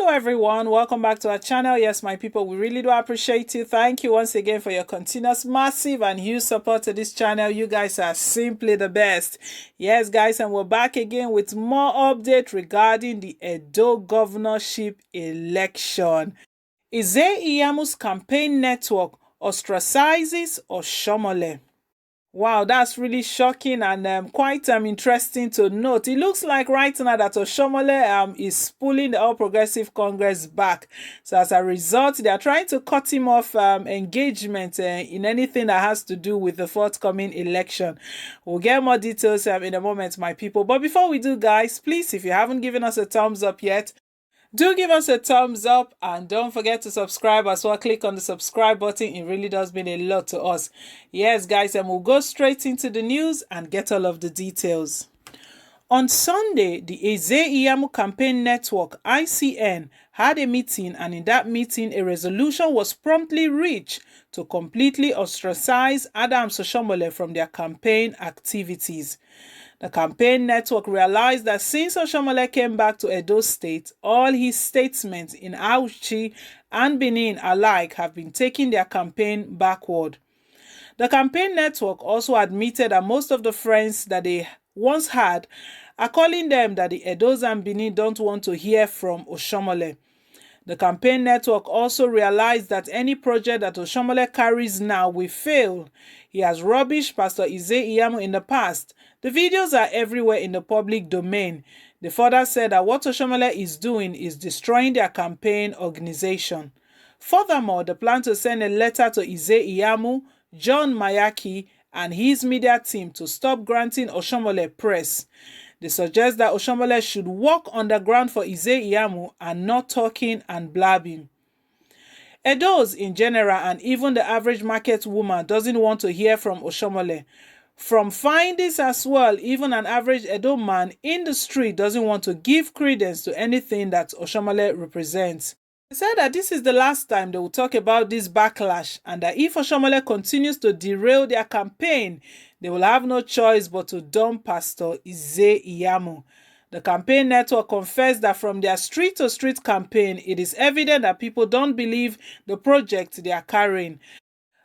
Hello everyone, welcome back to our channel. Yes, my people, we really do appreciate you. Thank you once again for your continuous massive and huge support to this channel. You guys are simply the best. Yes guys, and we're back again with more update regarding the Edo governorship election. Ize-Iyamu's campaign network ostracizes Oshiomohle. Wow, that's really shocking and quite interesting to note. It looks like right now that Oshiomohle is pulling the All Progressive Congress back. So as a result, they are trying to cut him off engagement in anything that has to do with the forthcoming election. We'll get more details in a moment, my people. But before we do, guys, please, if you haven't given us a thumbs up yet, do give us a thumbs up and don't forget to subscribe as well. Click on the subscribe button. It really does mean a lot to us. Yes, guys, and we'll go straight into the news and get all of the details. On Sunday, the Ize-Iyamu Campaign Network, ICN, had a meeting, and in that meeting, a resolution was promptly reached to completely ostracize Adams Oshiomohle from their campaign activities. The campaign network realized that since Oshiomohle came back to Edo State, all his statements in Auchi and Benin alike have been taking their campaign backward. The campaign network also admitted that most of the friends that they once had are calling them that the Edos and Benin don't want to hear from Oshiomohle. The campaign network also realized that any project that Oshiomohle carries now will fail. He has rubbished Pastor Ize-Iyamu in the past. The videos are everywhere in the public domain. They further said that what Oshiomohle is doing is destroying their campaign organization. Furthermore, they plan to send a letter to Ize-Iyamu, John Mayaki, and his media team to stop granting Oshiomohle press. They suggest that Oshiomohle should walk underground for Ize-Iyamu and not talking and blabbing. Edos in general and even the average market woman doesn't want to hear from Oshiomohle. From findings as well, even an average Edo man in the street doesn't want to give credence to anything that Oshiomohle represents. They said that this is the last time they will talk about this backlash and that if Oshiomohle continues to derail their campaign, they will have no choice but to dump Pastor Ize-Iyamu. The campaign network confessed that from their street-to-street campaign, it is evident that people don't believe the project they are carrying.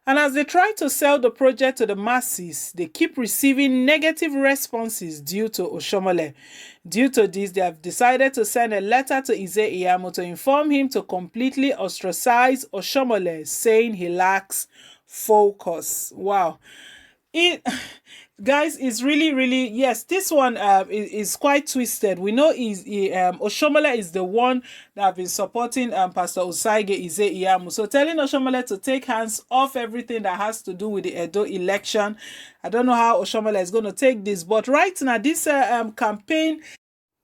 And as they try to sell the project to the masses, they keep receiving negative responses due to Oshiomohle. Due to this, they have decided to send a letter to Ize-Iyamu to inform him to completely ostracize Oshiomohle, saying he lacks focus. Wow. Guys, it's really, yes, this one is quite twisted. We know Oshiomohle is the one that have been supporting Pastor Ize-Iyamu. So telling Oshiomohle to take hands off everything that has to do with the Edo election. I don't know how Oshiomohle is going to take this, but right now this campaign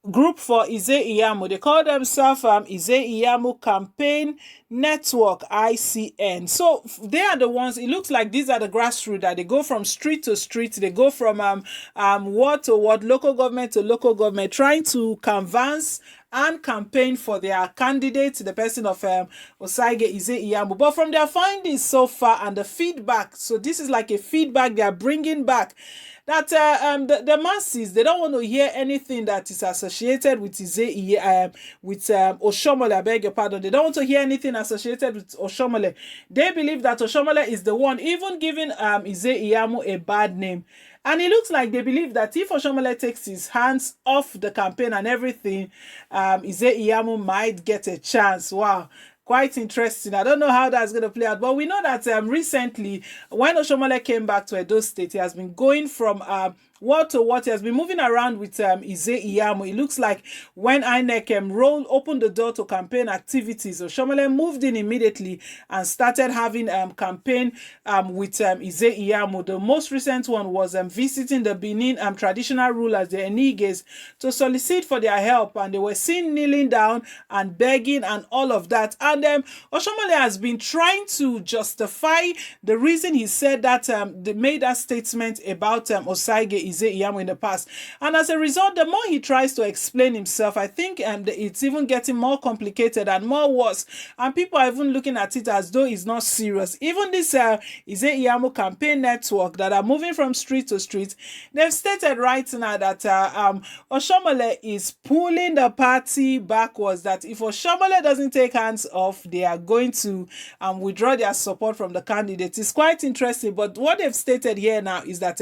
group for Ize-Iyamu, they call themselves Ize-Iyamu Campaign Network, ICN. So they are the ones, it looks like these are the grassroots that they go from street to street, they go from ward to ward, local government to local government, trying to canvass and campaign for their candidate, the person of Ize-Iyamu. But from their findings so far and the feedback, so this is like a feedback they are bringing back, that the masses, they don't want to hear anything that is associated with Oshiomohle, I beg your pardon. They don't want to hear anything associated with Oshiomohle. They believe that Oshiomohle is the one, even giving Ize-Iyamu a bad name. And it looks like they believe that if Oshiomohle takes his hands off the campaign and everything, Ize-Iyamu might get a chance. Wow. Quite interesting. I don't know how that's going to play out, but we know that recently, when Oshiomohle came back to Edo State, he has been going from word to word. He has been moving around with Ize-Iyamu. It looks like when INEC opened the door to campaign activities, Oshiomohle moved in immediately and started having campaign with Ize-Iyamu. The most recent one was visiting the Benin traditional rulers, the Eniges, to solicit for their help, and they were seen kneeling down and begging and all of that. And Oshiomohle has been trying to justify the reason he said that, they made that statement about Ize-Iyamu in the past. And as a result, the more he tries to explain himself, I think it's even getting more complicated and more worse. And people are even looking at it as though it's not serious. Even this Ize-Iyamu campaign network that are moving from street to street, they've stated right now that Oshiomohle is pulling the party backwards, that if Oshiomohle doesn't take hands off, they are going to withdraw their support from the candidate. It's quite interesting, but what they've stated here now is that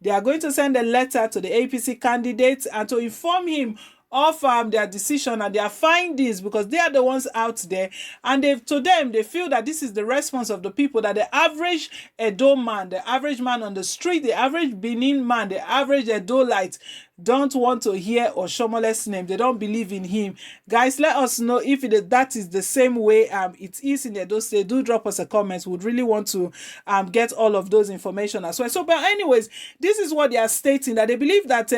they are going to send a letter to the APC candidate and to inform him of their decision and their findings, because they are the ones out there, and they feel that this is the response of the people, that the average Edo man, the average man on the street, the average Benin man, the average Edo-lite don't want to hear Oshiomohle's name. They don't believe in him. Guys, let us know if that is the same way it is in Edo State. Do drop us a comment. We'd really want to get all of those information as well. So, but anyways, this is what they are stating, that they believe that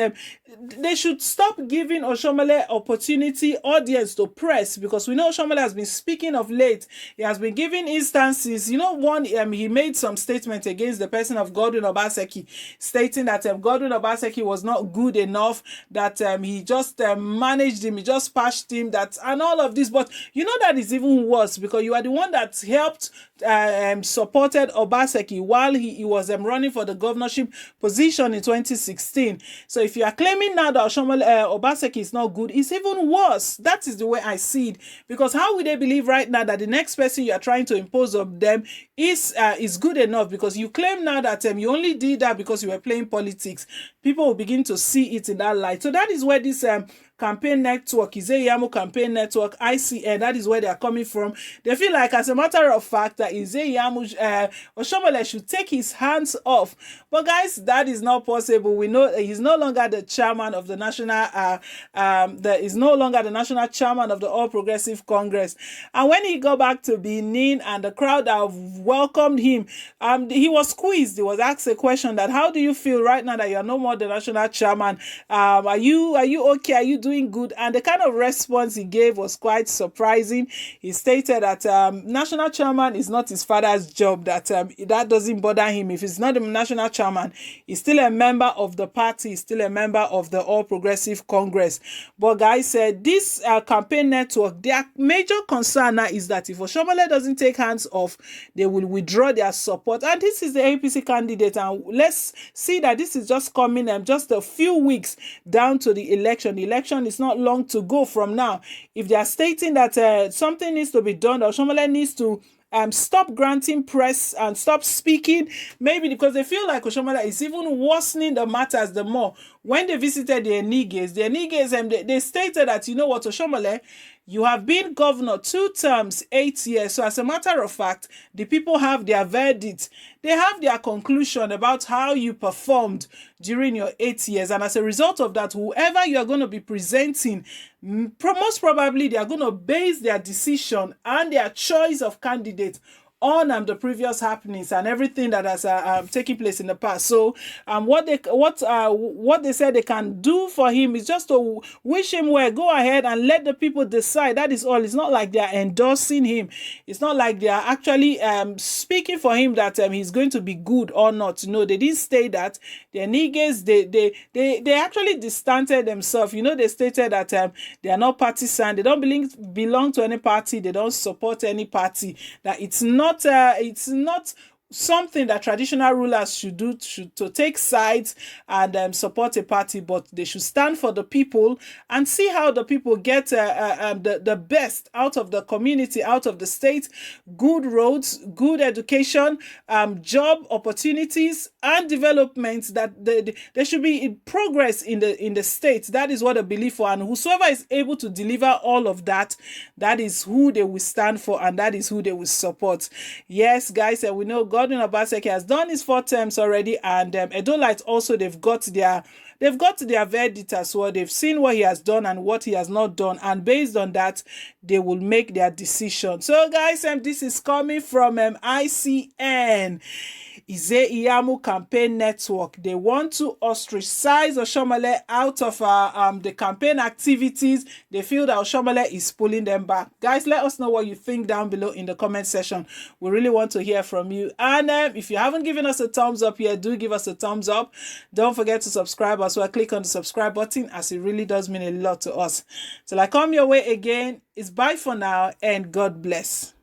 they should stop giving Oshiomohle opportunity audience to press, because we know Oshiomohle has been speaking of late. He has been giving instances. You know, one, he made some statement against the person of Godwin Obaseki, stating that Godwin Obaseki was not good enough, that he just managed him, he just patched him, that, and all of this. But you know that is even worse, because you are the one that helped supported Obaseki while he was running for the governorship position in 2016. So if you are claiming now that Obaseki is not good, it's even worse. That is the way I see it, because how would they believe right now that the next person you are trying to impose on them is good enough? Because you claim now that you only did that because you were playing politics. People will begin to see it in that light. So that is where this campaign network, Ize-Iyamu campaign network, ICN, that is where they are coming from. They feel like, as a matter of fact, that Ize-Iyamu, Oshiomohle should take his hands off. But guys, that is not possible. We know he's no longer the chairman of the national, is no longer the national chairman of the All Progressive Congress. And when he got back to Benin and the crowd have welcomed him, he was squeezed. He was asked a question that, how do you feel right now that you are no more the national chairman? Are you okay? Are you doing good? And the kind of response he gave was quite surprising. He stated that national chairman is not his father's job, that that doesn't bother him. If he's not the national chairman, he's still a member of the party, he's still a member of the All Progressive Congress. But guys said this campaign network, their major concern now is that if Oshiomohle doesn't take hands off, they will withdraw their support. And this is the APC candidate, and let's see that this is just coming just a few weeks down to the election. The election is not long to go from now. If they are stating that something needs to be done, Oshiomohle needs to stop granting press and stop speaking, maybe because they feel like Oshiomohle is even worsening the matters the more. When they visited the Eniges, they stated that, you know what, Oshiomohle, you have been governor 2 terms, 8 years. So as a matter of fact, the people have their verdict. They have their conclusion about how you performed during your 8 years. And as a result of that, whoever you are going to be presenting, most probably they are going to base their decision and their choice of candidate on the previous happenings and everything that has taken place in the past. So what they said they can do for him is just to wish him well, go ahead and let the people decide. That is all. It's not like they are endorsing him. It's not like they are actually speaking for him that he's going to be good or not. No, they didn't say that. The Eniges, they actually distanced themselves. You know, they stated that they are not partisan. They don't belong to any party. They don't support any party. That it's not something that traditional rulers should do, to take sides and support a party, but they should stand for the people and see how the people get the best out of the community, out of the state. Good roads, good education, job opportunities and development, that there should be progress in the state. That is what they believe for, and whosoever is able to deliver all of that, that is who they will stand for and that is who they will support. Yes, guys, and we know Godwin Obaseki has done his 4 terms already, and Edo-lite also, they've got their verdict as well. They've seen what he has done and what he has not done, and based on that, they will make their decision. So guys, this is coming from ICN. Ize-Iyamu campaign network. They want to ostracize Oshiomohle out of the campaign activities. They feel that Oshiomohle is pulling them back. Guys, let us know what you think down below in the comment section. We really want to hear from you. And if you haven't given us a thumbs up yet, do give us a thumbs up. Don't forget to subscribe as well. Click on the subscribe button, as it really does mean a lot to us. Till I come your way again, it's bye for now and God bless.